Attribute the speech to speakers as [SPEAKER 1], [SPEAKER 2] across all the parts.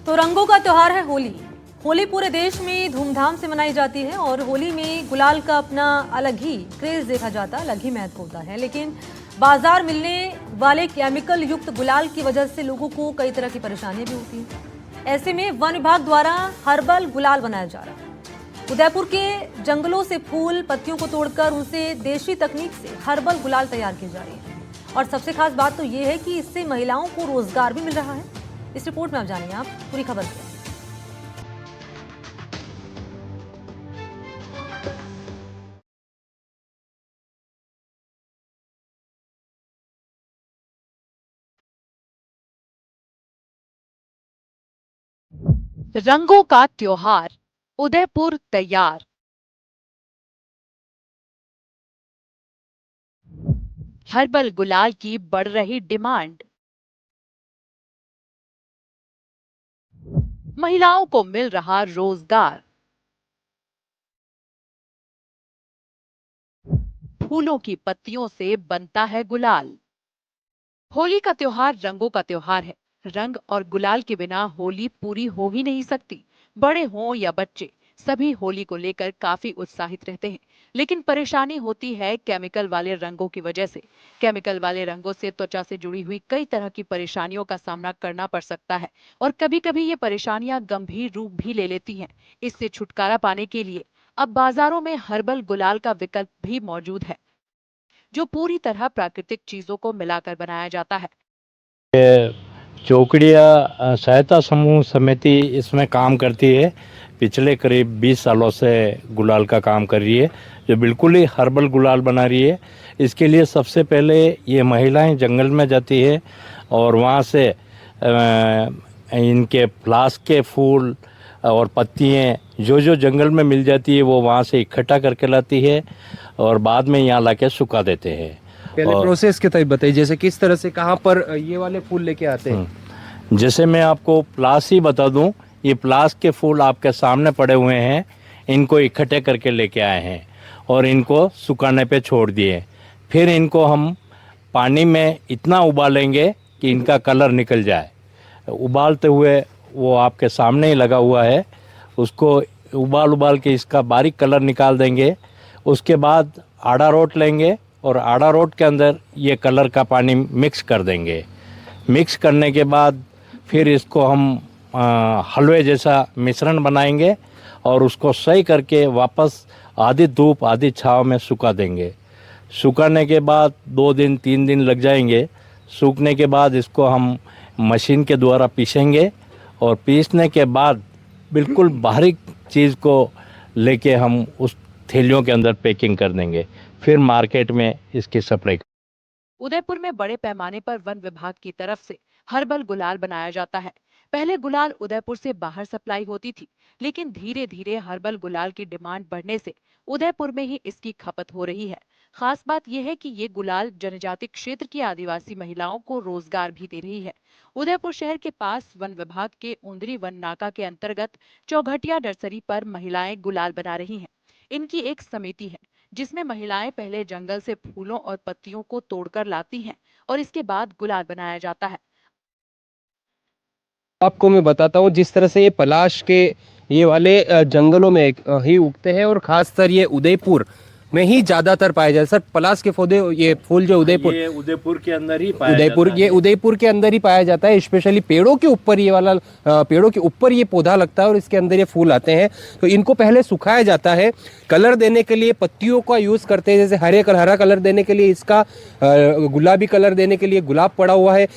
[SPEAKER 1] तो रंगों का त्योहार है होली। होली पूरे देश में धूमधाम से मनाई जाती है और होली में गुलाल का अपना अलग ही क्रेज देखा जाता है, अलग ही महत्व होता है। लेकिन बाजार मिलने वाले केमिकल युक्त गुलाल की वजह से लोगों को कई तरह की परेशानियां भी होती हैं। ऐसे में वन विभाग द्वारा हर्बल गुलाल बनाया जा रहा है। उदयपुर के जंगलों से फूल पत्तियों को तोड़कर उनसे देशी तकनीक से हर्बल गुलाल तैयार की जा रही है। और सबसे खास बात तो ये है कि इससे महिलाओं को रोजगार भी मिल रहा है। इस रिपोर्ट में आप जानिए आप पूरी खबर क्या है।
[SPEAKER 2] रंगों का त्योहार उदयपुर तैयार। हर्बल गुलाल की बढ़ रही डिमांड, महिलाओं को मिल रहा रोजगार। फूलों की पत्तियों से बनता है गुलाल। होली का त्योहार रंगों का त्योहार है। रंग और गुलाल के बिना होली पूरी हो ही नहीं सकती। बड़े हों या बच्चे, सभी होली को लेकर काफी उत्साहित रहते हैं। लेकिन परेशानी होती है केमिकल वाले रंगों की वजह से। केमिकल वाले रंगों से त्वचा से जुड़ी हुई कई तरह की परेशानियों का सामना करना पड़ सकता है और कभी-कभी ये परेशानियां गंभीर रूप भी ले लेती हैं। इससे छुटकारा पाने के लिए अब बाजारों में हर्बल गुलाल का विकल्प भी मौजूद है, जो पूरी तरह प्राकृतिक चीजों को मिलाकर बनाया जाता है।
[SPEAKER 3] चौकड़िया सहायता समूह समिति इसमें काम करती है। पिछले करीब 20 सालों से गुलाल का काम कर रही है, जो बिल्कुल ही हर्बल गुलाल बना रही है। इसके लिए सबसे पहले ये महिलाएं जंगल में जाती है और वहाँ से इनके फ्लास्क के फूल और पत्तियाँ जो जंगल में मिल जाती है वो वहाँ से इकट्ठा करके लाती है और बाद में यहाँ लाके सुखा देते हैं।
[SPEAKER 4] पहले प्रोसेस के तहत बताइए, जैसे किस तरह से कहाँ पर ये वाले फूल लेके आते हैं।
[SPEAKER 3] जैसे मैं आपको प्लास ही बता दूं, ये प्लास के फूल आपके सामने पड़े हुए हैं। इनको इकट्ठे करके लेके आए हैं और इनको सुखाने पे छोड़ दिए। फिर इनको हम पानी में इतना उबालेंगे कि इनका कलर निकल जाए। उबालते हुए वो आपके सामने ही लगा हुआ है, उसको उबाल के इसका बारीक कलर निकाल देंगे। उसके बाद आड़ा रोट लेंगे और आड़ा रोट के अंदर ये कलर का पानी मिक्स कर देंगे। मिक्स करने के बाद फिर इसको हम हलवे जैसा मिश्रण बनाएंगे और उसको सही करके वापस आधी धूप आधी छांव में सुखा देंगे। सुखाने के बाद 2 दिन 3 दिन लग जाएंगे। सूखने के बाद इसको हम मशीन के द्वारा पीसेंगे और पीसने के बाद बिल्कुल बारीक चीज़ को लेके हम उस थैलियों के अंदर पैकिंग कर देंगे। फिर मार्केट में इसकी सप्लाई।
[SPEAKER 2] उदयपुर में बड़े पैमाने पर वन विभाग की तरफ से हर्बल गुलाल बनाया जाता है। पहले गुलाल उदयपुर से बाहर सप्लाई होती थी, लेकिन धीरे धीरे हर्बल गुलाल की डिमांड बढ़ने से उदयपुर में ही इसकी खपत हो रही है। खास बात यह है कि ये गुलाल जनजाति क्षेत्र की आदिवासी महिलाओं को रोजगार भी दे रही है। उदयपुर शहर के पास वन विभाग के उंदरी वन नाका के अंतर्गत चौघटिया नर्सरी पर महिलाएं गुलाल बना रही हैं। इनकी एक समिति है जिसमें महिलाएं पहले जंगल से फूलों और पत्तियों को तोड़कर लाती हैं और इसके बाद गुलाल बनाया जाता है।
[SPEAKER 4] आपको मैं बताता हूँ, जिस तरह से ये पलाश के ये वाले जंगलों में ही उगते हैं और खासकर ये उदयपुर में ही ज्यादातर पाए जाते हैं। सर, पलाश के पौधे, ये फूल जो
[SPEAKER 3] उदयपुर के अंदर ही पाया जाता है।
[SPEAKER 4] उदयपुर के अंदर ही पाया जाता है। स्पेशली पेड़ों के ऊपर ये वाला पेड़ों के ऊपर ये पौधा लगता है और इसके अंदर ये फूल आते हैं। तो इनको पहले सुखाया जाता है। कलर देने के लिए पत्तियों का यूज करते हैं, जैसे हरा कलर देने के लिए इसका, गुलाबी कलर देने के लिए गुलाब पड़ा हुआ है।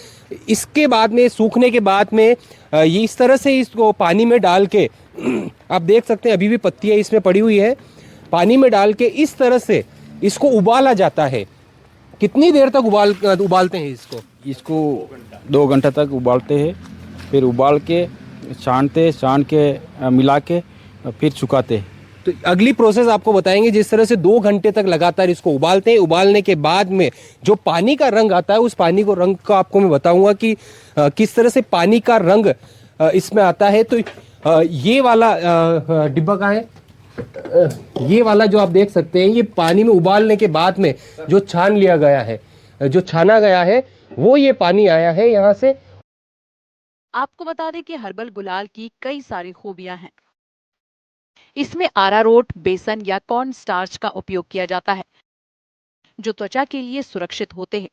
[SPEAKER 4] इसके बाद में सूखने के बाद में ये इस तरह से इसको पानी में डाल के आप देख सकते हैं, अभी भी पत्तियां इसमें पड़ी हुई है। पानी में डाल के इस तरह से इसको उबाला जाता है। कितनी देर तक उबालते हैं इसको
[SPEAKER 5] 2 घंटा तक उबालते हैं। फिर उबाल के छान के मिला के फिर सुखाते हैं।
[SPEAKER 4] तो अगली प्रोसेस आपको बताएंगे। जिस तरह से 2 घंटे तक लगातार इसको उबालते हैं, उबालने के बाद में जो पानी का रंग आता है, उस पानी को रंग का आपको मैं बताऊंगा कि किस तरह से पानी का रंग इसमें आता है। तो ये वाला डिब्बा कहाँ है? ये वाला जो आप देख सकते हैं, ये पानी में उबालने के बाद में जो छान लिया गया है, जो छाना गया है, वो ये पानी आया है यहाँ से।
[SPEAKER 2] आपको बता दें कि हर्बल गुलाल की कई सारी खूबियां हैं। इसमें अरारोट, बेसन या कॉर्न स्टार्च का उपयोग किया जाता है, जो त्वचा के लिए सुरक्षित होते हैं।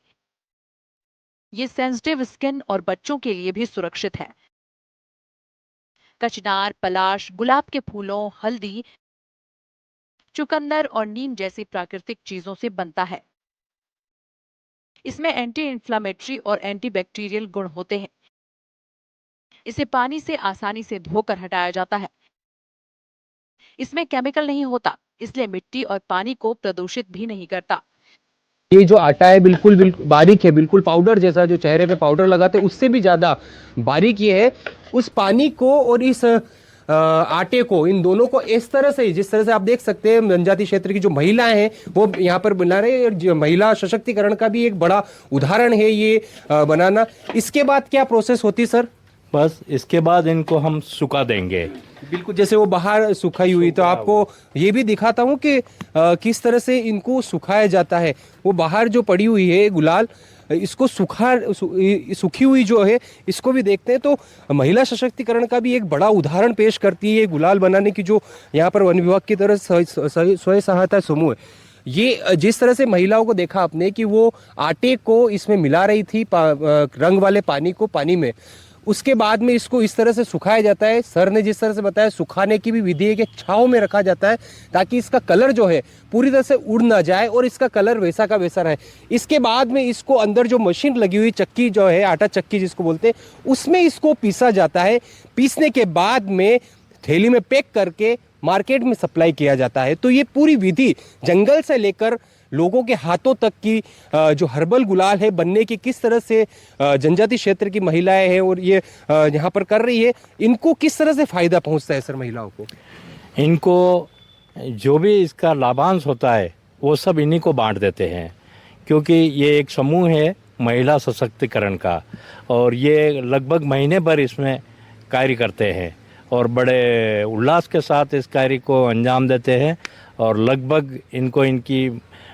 [SPEAKER 2] ये सेंसिटिव स्किन और बच्चों के लिए भी सुरक्षित है। कचनार, पलाश, गुलाब के फूलों, हल्दी, चुकंदर और नीम जैसी प्राकृतिक चीजों से बनता है। इसमें एंटी इंफ्लेमेटरी और एंटीबैक्टीरियल गुण होते हैं। इसे पानी से आसानी से धोकर हटाया जाता है। इसमें केमिकल नहीं होता, इसलिए मिट्टी और पानी को प्रदूषित भी नहीं करता।
[SPEAKER 4] ये जो आटा है बिल्कुल बिल्कुल बारीक है, बिल्कुल पाउडर जैसा, जो चेहरे पे पाउडर लगाते हैं उससे भी ज़्यादा बारीक ये है। उस पानी को और इस आटे को, इन दोनों को इस तरह से, जिस तरह से आप देख सकते हैं जनजाति क्षेत्र की जो महिलाएं हैं वो यहाँ पर बना रहे हैं, और महिला सशक्तिकरण का भी एक बड़ा उदाहरण है ये बनाना। इसके बाद क्या प्रोसेस होती सर?
[SPEAKER 3] बस इसके बाद इनको हम सुखा देंगे।
[SPEAKER 4] बिल्कुल, जैसे वो बाहर सुखाई हुई, तो आपको ये भी दिखाता हूँ कि किस तरह से इनको सुखाया जाता है। वो बाहर जो पड़ी हुई है गुलाल, इसको सूखी हुई जो है, इसको भी देखते हैं। तो महिला सशक्तिकरण का भी एक बड़ा उदाहरण पेश करती है गुलाल बनाने की, जो यहाँ पर वन विभाग की तरफ स्वयं सहायता समूह है। ये जिस तरह से महिलाओं को देखा आपने कि वो आटे को इसमें मिला रही थी, रंग वाले पानी को पानी में, उसके बाद में इसको इस तरह से सुखाया जाता है। सर ने जिस तरह से बताया, सुखाने की भी विधि है कि छांव में रखा जाता है, ताकि इसका कलर जो है पूरी तरह से उड़ ना जाए और इसका कलर वैसा का वैसा रहे। इसके बाद में इसको अंदर जो मशीन लगी हुई, चक्की जो है, आटा चक्की जिसको बोलते हैं, उसमें इसको पीसा जाता है। पीसने के बाद में थैली में पैक करके मार्केट में सप्लाई किया जाता है। तो ये पूरी विधि जंगल से लेकर लोगों के हाथों तक की जो हर्बल गुलाल है बनने की, किस तरह से जनजाति क्षेत्र की महिलाएं हैं और ये यहाँ पर कर रही है, इनको किस तरह से फायदा पहुँचता है सर महिलाओं को?
[SPEAKER 3] इनको जो भी इसका लाभांश होता है वो सब इन्हीं को बांट देते हैं, क्योंकि ये एक समूह है महिला सशक्तिकरण का, और ये लगभग महीने भर इसमें कार्य करते हैं और बड़े उल्लास के साथ इस कार्य को अंजाम देते हैं। और लगभग इनको इनकी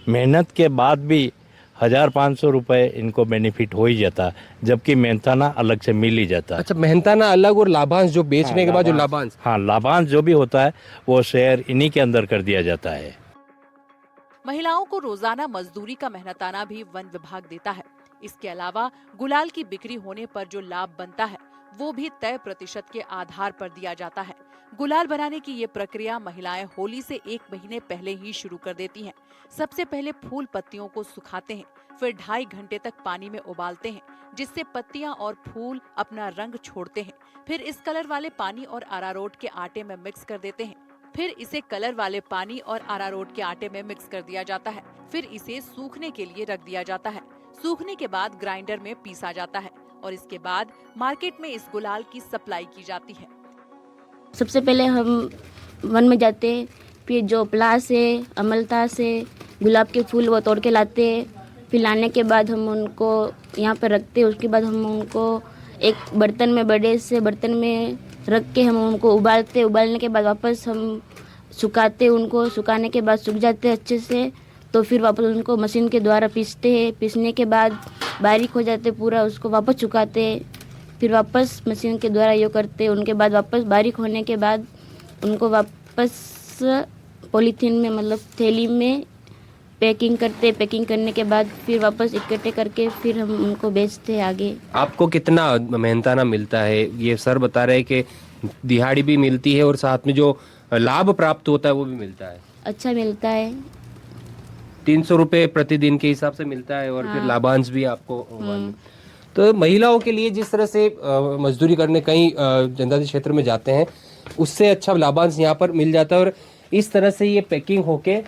[SPEAKER 3] मेहनत के बाद भी 1500 रुपये इनको बेनिफिट हो ही जाता, जबकि मेहनताना अलग से मिल ही जाता।
[SPEAKER 4] अच्छा, मेहनताना अलग और लाभांश जो बेचने के बाद जो लाभांश,
[SPEAKER 3] हाँ, लाभांश जो भी होता है वो शेयर इन्हीं के अंदर कर दिया जाता है।
[SPEAKER 2] महिलाओं को रोजाना मजदूरी का मेहनताना भी वन विभाग देता है। इसके अलावा गुलाल की बिक्री होने पर जो लाभ बनता है वो भी तय प्रतिशत के आधार पर दिया जाता है। गुलाल बनाने की ये प्रक्रिया महिलाएं होली से 1 महीने पहले ही शुरू कर देती हैं। सबसे पहले फूल पत्तियों को सुखाते हैं, फिर 2.5 घंटे तक पानी में उबालते हैं, जिससे पत्तियां और फूल अपना रंग छोड़ते हैं। फिर इस कलर वाले पानी और अरारोट के आटे में मिक्स कर देते हैं। फिर इसे कलर वाले पानी और अरारोट के आटे में मिक्स कर दिया जाता है। फिर इसे सूखने के लिए रख दिया जाता है। सूखने के बाद ग्राइंडर में पीसा जाता है और इसके बाद मार्केट में इस गुलाल की सप्लाई की जाती है।
[SPEAKER 6] सबसे पहले हम वन में जाते, फिर जो पलाश से, अमलता से गुलाब के फूल वो तोड़ के लाते। फिर लाने के बाद हम उनको यहाँ पर रखते। उसके बाद हम उनको एक बर्तन में, बड़े से बर्तन में रख के हम उनको उबालते। उबालने के बाद वापस हम सुखाते। उनको सुखाने के बाद सूख जाते अच्छे से, तो फिर वापस उनको मशीन के द्वारा पीसते हैं। पीसने के बाद बारीक हो जाते पूरा, उसको वापस सुखाते, फिर वापस मशीन के द्वारा ये करते। उनके बाद वापस बारीक होने के बाद उनको वापस पॉलीथीन में, मतलब थैली में पैकिंग करते। पैकिंग करने के बाद फिर वापस इकट्ठे करके फिर हम उनको बेचते हैं आगे।
[SPEAKER 4] आपको कितना मेहनताना मिलता है? ये सर बता रहे हैं कि दिहाड़ी भी मिलती है और साथ में जो लाभ प्राप्त होता है वो भी मिलता है।
[SPEAKER 6] अच्छा मिलता है,
[SPEAKER 4] 300 रुपये प्रतिदिन के हिसाब से मिलता है, और फिर लाभांश भी आपको। तो महिलाओं के लिए जिस तरह से मजदूरी करने कई जनजाति क्षेत्र में जाते हैं, उससे अच्छा लाभांश यहाँ पर मिल जाता है। और इस तरह से ये पैकिंग होके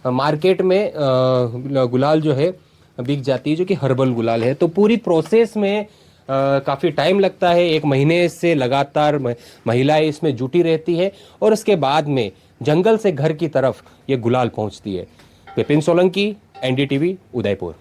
[SPEAKER 4] मार्केट में गुलाल जो है बिक जाती है, जो कि हर्बल गुलाल है। तो पूरी प्रोसेस में काफ़ी टाइम लगता है। 1 महीने से लगातार महिलाएं इसमें जुटी रहती है और उसके बाद में जंगल से घर की तरफ ये गुलाल पहुंचती है। विपिन सोलंकी, NDTV, उदयपुर।